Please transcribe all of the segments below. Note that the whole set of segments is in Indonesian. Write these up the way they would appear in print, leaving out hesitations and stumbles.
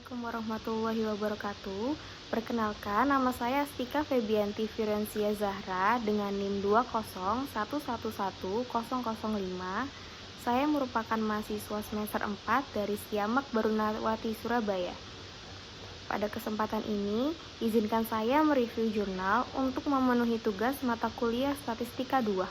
Assalamualaikum warahmatullahi wabarakatuh. Perkenalkan, nama saya Astika Febianti Firensia Zahra dengan NIM 201110005. Saya merupakan mahasiswa semester 4 dari Siamak Barunawati, Surabaya. Pada kesempatan ini, izinkan saya mereview jurnal untuk memenuhi tugas mata kuliah Statistika 2.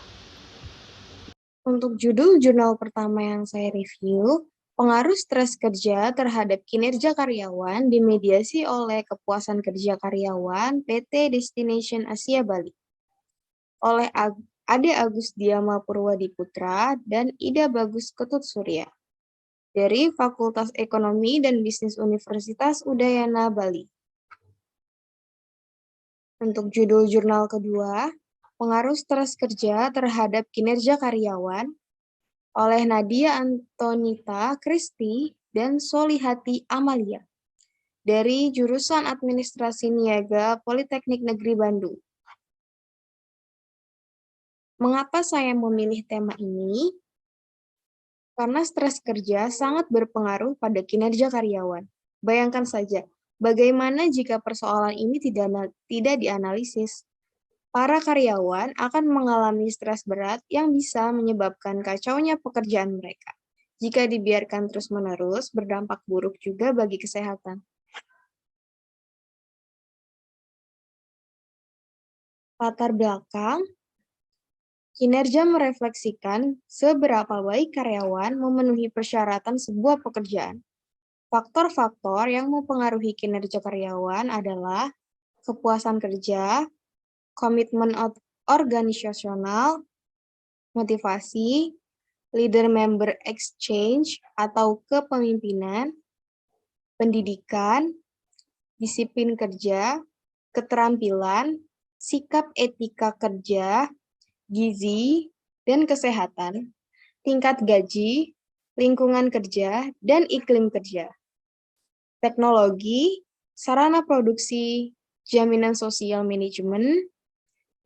Untuk judul jurnal pertama yang saya review, pengaruh stres kerja terhadap kinerja karyawan dimediasi oleh kepuasan kerja karyawan PT Destination Asia Bali oleh Ade Agus Diama Purwadiputra dan Ida Bagus Ketut Surya dari Fakultas Ekonomi dan Bisnis Universitas Udayana Bali. Untuk judul jurnal kedua, pengaruh stres kerja terhadap kinerja karyawan oleh Nadia Antonita Kristi dan Solihati Amalia dari jurusan Administrasi Niaga Politeknik Negeri Bandung. Mengapa saya memilih tema ini? Karena stres kerja sangat berpengaruh pada kinerja karyawan. Bayangkan saja, bagaimana jika persoalan ini tidak dianalisis? Para karyawan akan mengalami stres berat yang bisa menyebabkan kacaunya pekerjaan mereka. Jika dibiarkan terus-menerus, berdampak buruk juga bagi kesehatan. Latar belakang, kinerja merefleksikan seberapa baik karyawan memenuhi persyaratan sebuah pekerjaan. Faktor-faktor yang mempengaruhi kinerja karyawan adalah kepuasan kerja, komitmen organisasional, motivasi, leader-member exchange atau kepemimpinan, pendidikan, disiplin kerja, keterampilan, sikap etika kerja, gizi, dan kesehatan, tingkat gaji, lingkungan kerja, dan iklim kerja, teknologi, sarana produksi, jaminan sosial manajemen,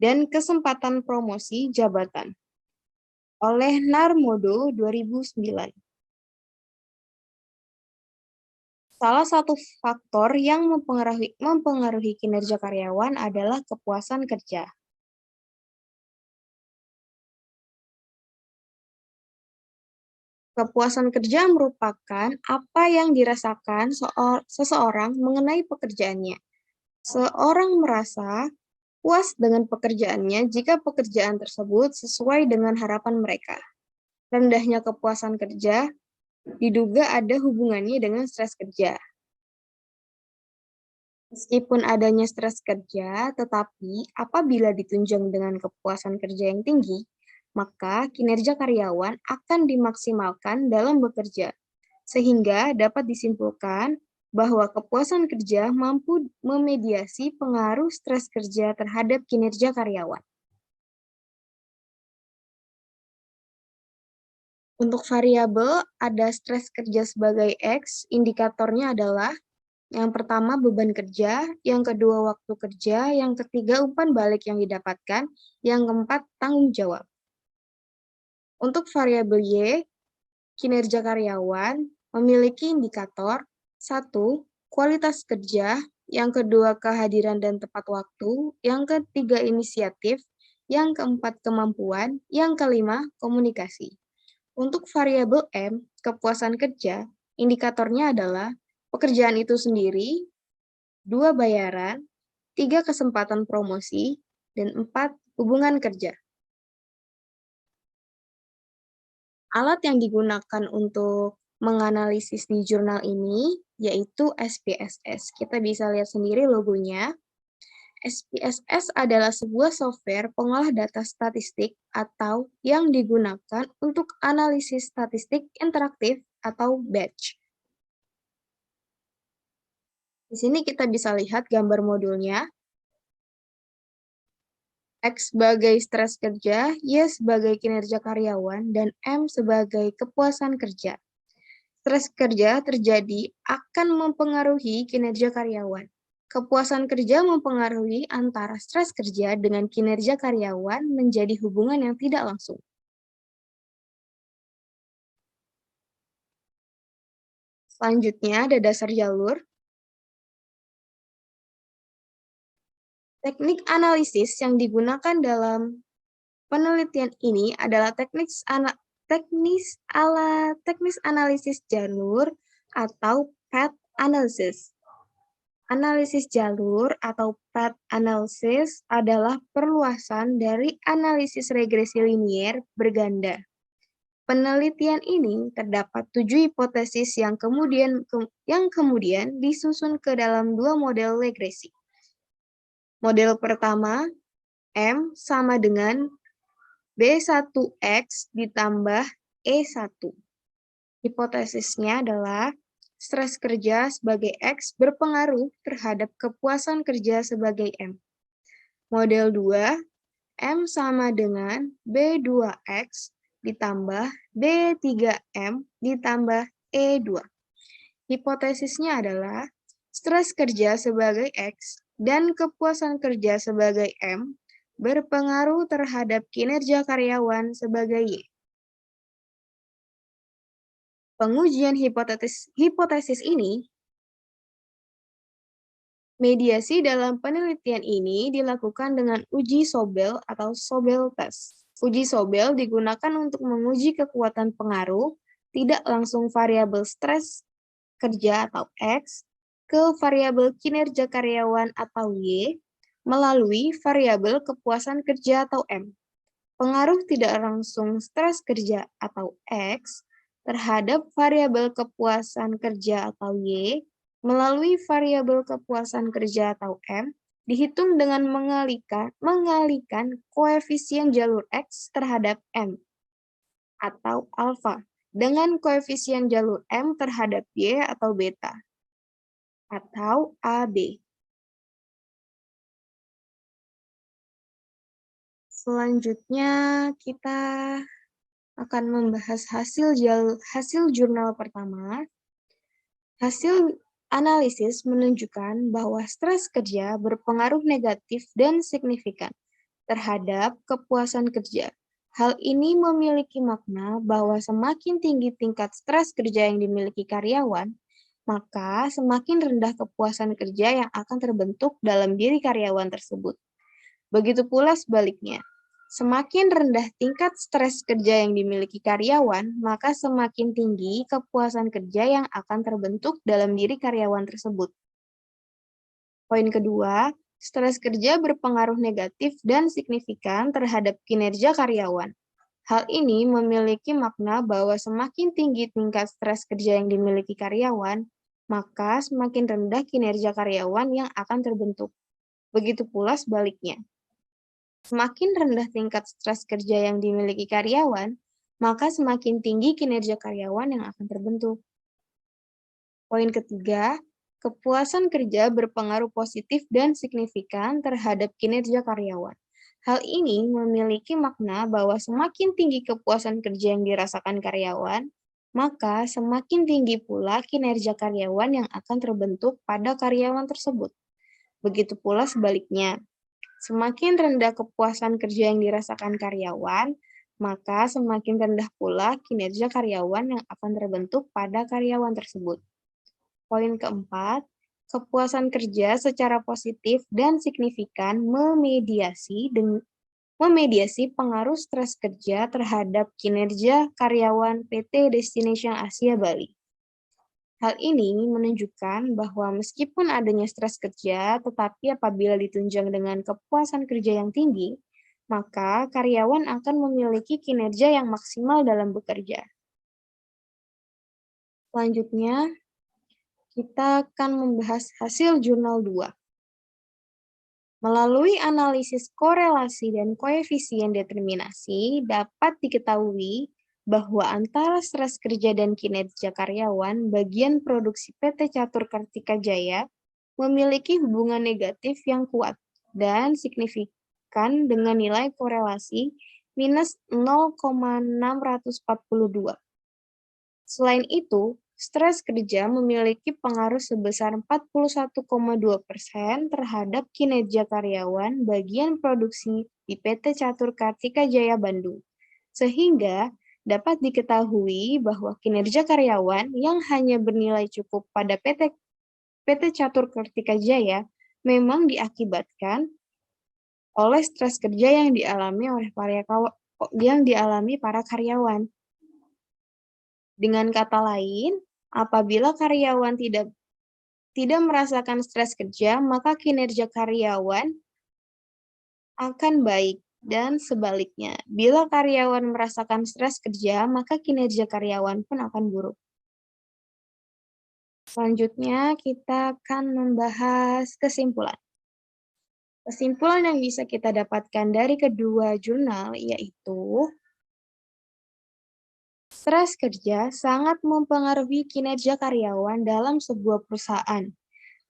dan kesempatan promosi jabatan oleh Narmodo 2009. Salah satu faktor yang mempengaruhi kinerja karyawan adalah kepuasan kerja. Kepuasan kerja merupakan apa yang dirasakan seseorang mengenai pekerjaannya. Seorang merasa puas dengan pekerjaannya jika pekerjaan tersebut sesuai dengan harapan mereka. Rendahnya kepuasan kerja diduga ada hubungannya dengan stres kerja. Meskipun adanya stres kerja, tetapi apabila ditunjang dengan kepuasan kerja yang tinggi, maka kinerja karyawan akan dimaksimalkan dalam bekerja, sehingga dapat disimpulkan bahwa kepuasan kerja mampu memediasi pengaruh stres kerja terhadap kinerja karyawan. Untuk variabel, ada stres kerja sebagai X, indikatornya adalah yang pertama beban kerja, yang kedua waktu kerja, yang ketiga umpan balik yang didapatkan, yang keempat tanggung jawab. Untuk variabel Y, kinerja karyawan memiliki indikator 1. Kualitas kerja, yang kedua kehadiran dan tepat waktu, yang ketiga inisiatif, yang keempat kemampuan, yang kelima komunikasi. Untuk variabel M, kepuasan kerja, indikatornya adalah pekerjaan itu sendiri, 2 bayaran, 3 kesempatan promosi, dan 4 hubungan kerja. Alat yang digunakan untuk menganalisis di jurnal ini yaitu SPSS. Kita bisa lihat sendiri logonya. SPSS adalah sebuah software pengolah data statistik atau yang digunakan untuk analisis statistik interaktif atau batch. Di sini kita bisa lihat gambar modulnya. X sebagai stres kerja, Y sebagai kinerja karyawan, dan M sebagai kepuasan kerja. Stres kerja terjadi akan mempengaruhi kinerja karyawan. Kepuasan kerja mempengaruhi antara stres kerja dengan kinerja karyawan menjadi hubungan yang tidak langsung. Selanjutnya ada dasar jalur. Teknik analisis yang digunakan dalam penelitian ini adalah teknis analisis jalur atau path analysis. Analisis jalur atau path analysis adalah perluasan dari analisis regresi linier berganda. Penelitian ini terdapat 7 hipotesis yang kemudian disusun ke dalam 2 model regresi. Model pertama, M sama dengan B1X ditambah E1. Hipotesisnya adalah stres kerja sebagai X berpengaruh terhadap kepuasan kerja sebagai M. Model 2, M sama dengan B2X ditambah B3M ditambah E2. Hipotesisnya adalah stres kerja sebagai X dan kepuasan kerja sebagai M berpengaruh terhadap kinerja karyawan sebagai Y. Pengujian hipotesis ini, mediasi dalam penelitian ini dilakukan dengan uji Sobel atau Sobel test. Uji Sobel digunakan untuk menguji kekuatan pengaruh tidak langsung variabel stres kerja atau X ke variabel kinerja karyawan atau Y melalui variabel kepuasan kerja atau M. Pengaruh tidak langsung stres kerja atau X terhadap variabel kepuasan kerja atau Y melalui variabel kepuasan kerja atau M dihitung dengan mengalihkan koefisien jalur X terhadap M atau alfa dengan koefisien jalur M terhadap Y atau beta atau AB. Selanjutnya kita akan membahas hasil jurnal pertama. Hasil analisis menunjukkan bahwa stres kerja berpengaruh negatif dan signifikan terhadap kepuasan kerja. Hal ini memiliki makna bahwa semakin tinggi tingkat stres kerja yang dimiliki karyawan, maka semakin rendah kepuasan kerja yang akan terbentuk dalam diri karyawan tersebut. Begitu pula sebaliknya. Semakin rendah tingkat stres kerja yang dimiliki karyawan, maka semakin tinggi kepuasan kerja yang akan terbentuk dalam diri karyawan tersebut. Poin kedua, stres kerja berpengaruh negatif dan signifikan terhadap kinerja karyawan. Hal ini memiliki makna bahwa semakin tinggi tingkat stres kerja yang dimiliki karyawan, maka semakin rendah kinerja karyawan yang akan terbentuk. Begitu pula sebaliknya. Semakin rendah tingkat stres kerja yang dimiliki karyawan, maka semakin tinggi kinerja karyawan yang akan terbentuk. Poin ketiga, kepuasan kerja berpengaruh positif dan signifikan terhadap kinerja karyawan. Hal ini memiliki makna bahwa semakin tinggi kepuasan kerja yang dirasakan karyawan, maka semakin tinggi pula kinerja karyawan yang akan terbentuk pada karyawan tersebut. Begitu pula sebaliknya. Semakin rendah kepuasan kerja yang dirasakan karyawan, maka semakin rendah pula kinerja karyawan yang akan terbentuk pada karyawan tersebut. Poin keempat, kepuasan kerja secara positif dan signifikan memediasi pengaruh stres kerja terhadap kinerja karyawan PT Destination Asia Bali. Hal ini menunjukkan bahwa meskipun adanya stres kerja, tetapi apabila ditunjang dengan kepuasan kerja yang tinggi, maka karyawan akan memiliki kinerja yang maksimal dalam bekerja. Selanjutnya, kita akan membahas hasil jurnal 2. Melalui analisis korelasi dan koefisien determinasi, dapat diketahui bahwa antara stres kerja dan kinerja karyawan bagian produksi PT Catur Kartika Jaya memiliki hubungan negatif yang kuat dan signifikan dengan nilai korelasi minus 0,642. Selain itu, stres kerja memiliki pengaruh sebesar 41,2% terhadap kinerja karyawan bagian produksi di PT Catur Kartika Jaya Bandung. Sehingga dapat diketahui bahwa kinerja karyawan yang hanya bernilai cukup pada PT Catur Kartika Jaya memang diakibatkan oleh stres kerja yang dialami oleh para karyawan. Dengan kata lain, apabila karyawan tidak merasakan stres kerja, maka kinerja karyawan akan baik. Dan sebaliknya, bila karyawan merasakan stres kerja, maka kinerja karyawan pun akan buruk. Selanjutnya, kita akan membahas kesimpulan. Kesimpulan yang bisa kita dapatkan dari kedua jurnal yaitu stres kerja sangat mempengaruhi kinerja karyawan dalam sebuah perusahaan.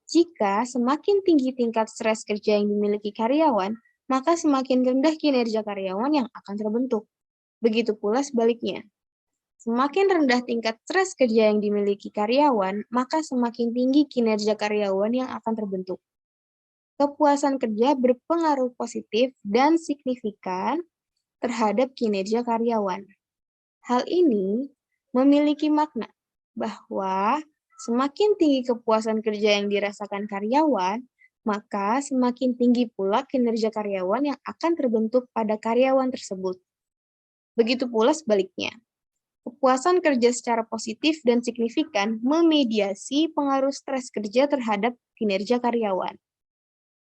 Jika semakin tinggi tingkat stres kerja yang dimiliki karyawan, maka semakin rendah kinerja karyawan yang akan terbentuk. Begitu pula sebaliknya. Semakin rendah tingkat stres kerja yang dimiliki karyawan, maka semakin tinggi kinerja karyawan yang akan terbentuk. Kepuasan kerja berpengaruh positif dan signifikan terhadap kinerja karyawan. Hal ini memiliki makna bahwa semakin tinggi kepuasan kerja yang dirasakan karyawan, maka semakin tinggi pula kinerja karyawan yang akan terbentuk pada karyawan tersebut. Begitu pula sebaliknya. Kepuasan kerja secara positif dan signifikan memediasi pengaruh stres kerja terhadap kinerja karyawan.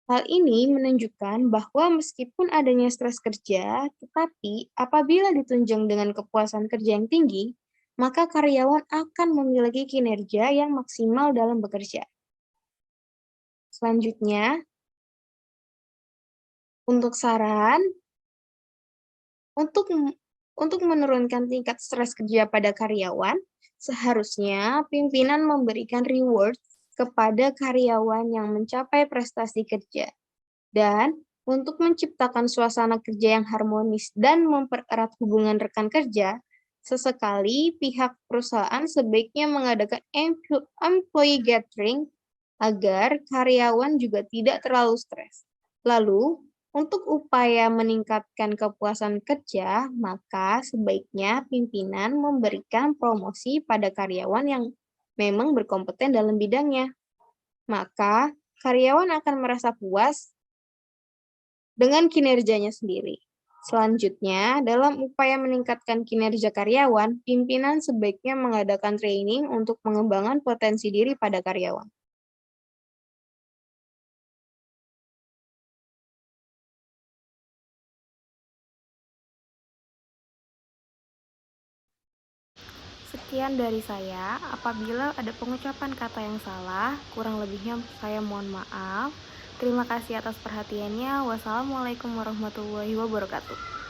Hal ini menunjukkan bahwa meskipun adanya stres kerja, tetapi apabila ditunjang dengan kepuasan kerja yang tinggi, maka karyawan akan memiliki kinerja yang maksimal dalam bekerja. Selanjutnya, untuk saran, untuk menurunkan tingkat stres kerja pada karyawan, seharusnya pimpinan memberikan reward kepada karyawan yang mencapai prestasi kerja. Dan untuk menciptakan suasana kerja yang harmonis dan mempererat hubungan rekan kerja, sesekali pihak perusahaan sebaiknya mengadakan employee gathering agar karyawan juga tidak terlalu stres. Lalu, untuk upaya meningkatkan kepuasan kerja, maka sebaiknya pimpinan memberikan promosi pada karyawan yang memang berkompeten dalam bidangnya. Maka, karyawan akan merasa puas dengan kinerjanya sendiri. Selanjutnya, dalam upaya meningkatkan kinerja karyawan, pimpinan sebaiknya mengadakan training untuk mengembangkan potensi diri pada karyawan. Sekian dari saya. Apabila ada pengucapan kata yang salah, kurang lebihnya saya mohon maaf. Terima kasih atas perhatiannya. Wassalamualaikum warahmatullahi wabarakatuh.